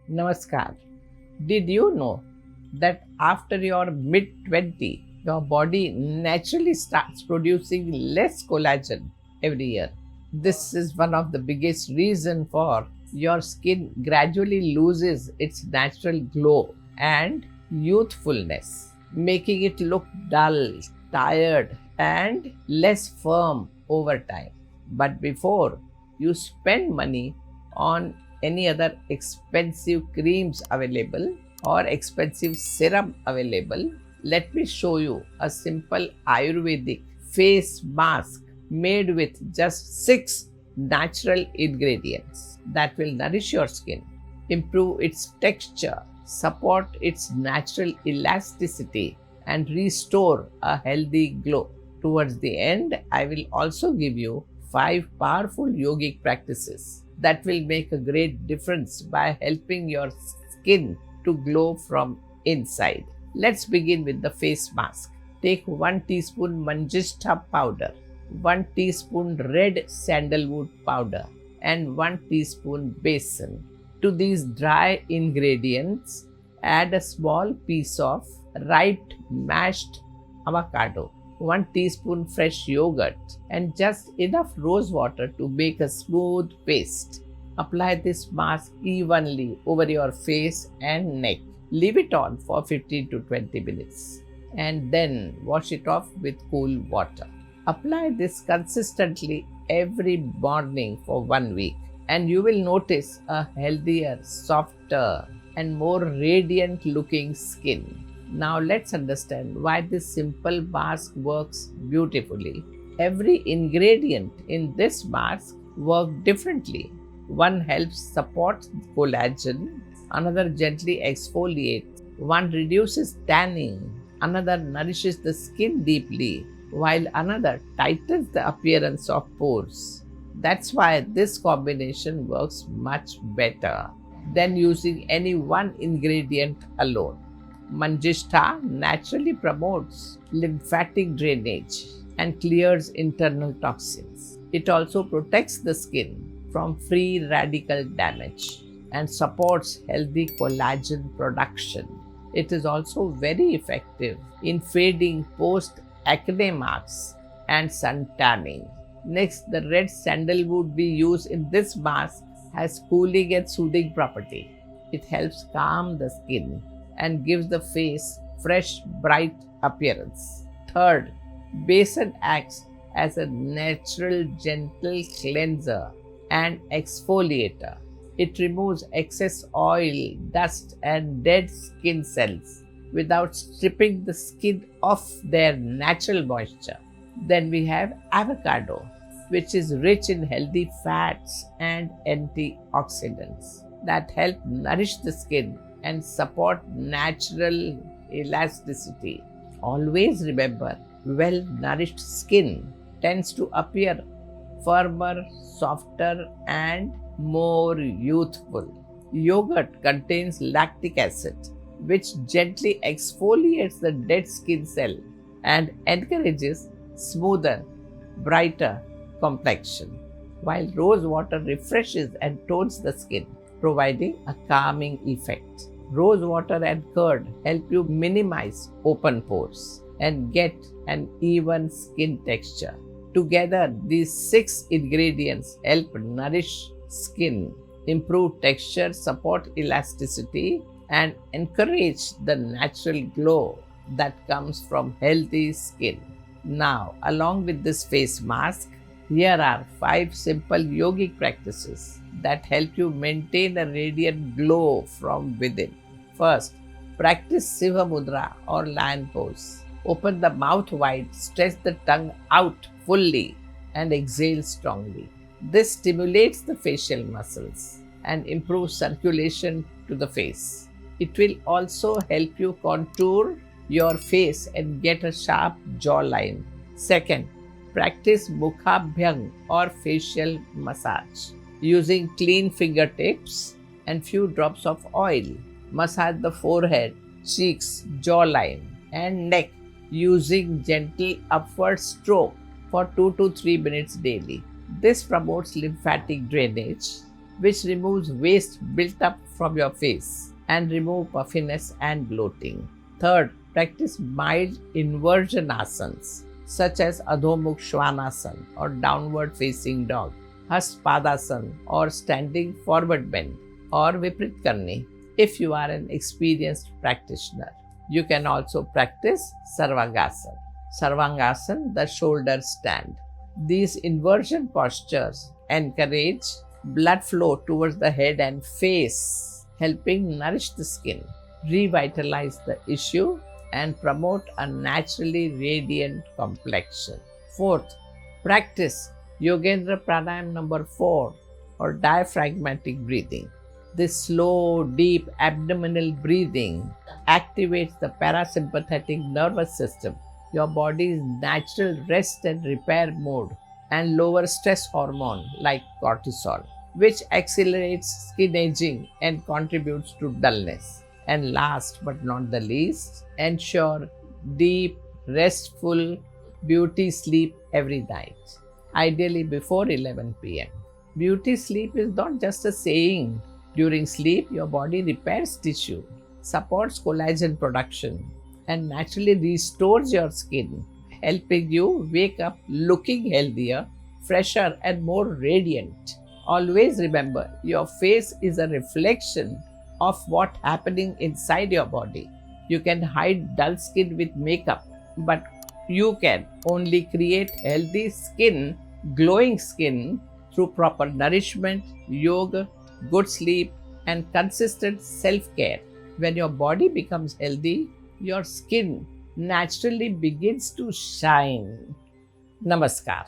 Namaskar. Did you know that after your mid 20, your body naturally starts producing less collagen every year? This is one of the biggest reasons for your skin gradually loses its natural glow and youthfulness, making it look dull, tired, and less firm over time. But before you spend money on any other expensive creams available or expensive serum available, let me show you a simple Ayurvedic face mask made with just 6 natural ingredients that will nourish your skin, improve its texture, support its natural elasticity, and restore a healthy glow. Towards the end, I will also give you 5 powerful yogic practices that will make a great difference by helping your skin to glow from inside. Let's begin with the face mask. Take 1 teaspoon Manjistha powder, 1 teaspoon red sandalwood powder, and 1 teaspoon Besan. To these dry ingredients, add a small piece of ripe mashed avocado, 1 teaspoon fresh yogurt, and just enough rose water to make a smooth paste. Apply this mask evenly over your face and neck. Leave it on for 15 to 20 minutes and then wash it off with cool water. Apply this consistently every morning for 1 week, and you will notice a healthier, softer, and more radiant looking skin. Now let's understand why this simple mask works beautifully. Every ingredient in this mask works differently. One helps support collagen, another gently exfoliates, one reduces tanning, another nourishes the skin deeply, while another tightens the appearance of pores. That's why this combination works much better than using any one ingredient alone. Manjistha naturally promotes lymphatic drainage and clears internal toxins. It also protects the skin from free radical damage and supports healthy collagen production. It is also very effective in fading post acne marks and sun tanning. Next, the red sandalwood we use in this mask has cooling and soothing property. It helps calm the skin and gives the face fresh, bright appearance. Third, Besan acts as a natural, gentle cleanser and exfoliator. It removes excess oil, dust, and dead skin cells without stripping the skin of their natural moisture. Then we have avocado, which is rich in healthy fats and antioxidants that help nourish the skin and support natural elasticity. Always remember, well nourished skin tends to appear firmer, softer, and more youthful. Yogurt contains lactic acid, which gently exfoliates the dead skin cell and encourages smoother, brighter complexion, while rose water refreshes and tones the skin, providing a calming effect. Rose water and curd help you minimize open pores and get an even skin texture. Together, these 6 ingredients help nourish skin, improve texture, support elasticity, and encourage the natural glow that comes from healthy skin. Now, along with this face mask, here are 5 simple yogic practices that help you maintain a radiant glow from within. First, practice Simha Mudra or lion pose. Open the mouth wide, stretch the tongue out fully, and exhale strongly. This stimulates the facial muscles and improves circulation to the face. It will also help you contour your face and get a sharp jawline. Second, practice Mukhabhyang or facial massage. Using clean fingertips and few drops of oil, massage the forehead, cheeks, jawline, and neck using gentle upward stroke for 2 to 3 minutes daily. This promotes lymphatic drainage which removes waste built up from your face and remove puffiness and bloating. Third, practice mild inversion asanas such as Adhomukha Svanasana or downward facing dog, Padasana or standing forward bend, or Viprit Karni if you are an experienced practitioner. You can also practice Sarvangasana. Sarvangasana, the shoulder stand. These inversion postures encourage blood flow towards the head and face, helping nourish the skin, revitalize the issue, and promote a naturally radiant complexion. Fourth, practice Yogendra Pranayama number 4 or diaphragmatic breathing. This slow, deep abdominal breathing activates the parasympathetic nervous system, your body's natural rest and repair mode, and lowers stress hormone like cortisol, which accelerates skin aging and contributes to dullness. And last but not the least, ensure deep, restful, beauty sleep every night, ideally before 11 pm. Beauty sleep is not just a saying. During sleep, your body repairs tissue, supports collagen production, and naturally restores your skin, helping you wake up looking healthier, fresher, and more radiant. Always remember, your face is a reflection of what's happening inside your body. You can hide dull skin with makeup, but you can only create healthy skin, glowing skin through proper nourishment, yoga, good sleep, and consistent self-care. When your body becomes healthy, your skin naturally begins to shine. Namaskar.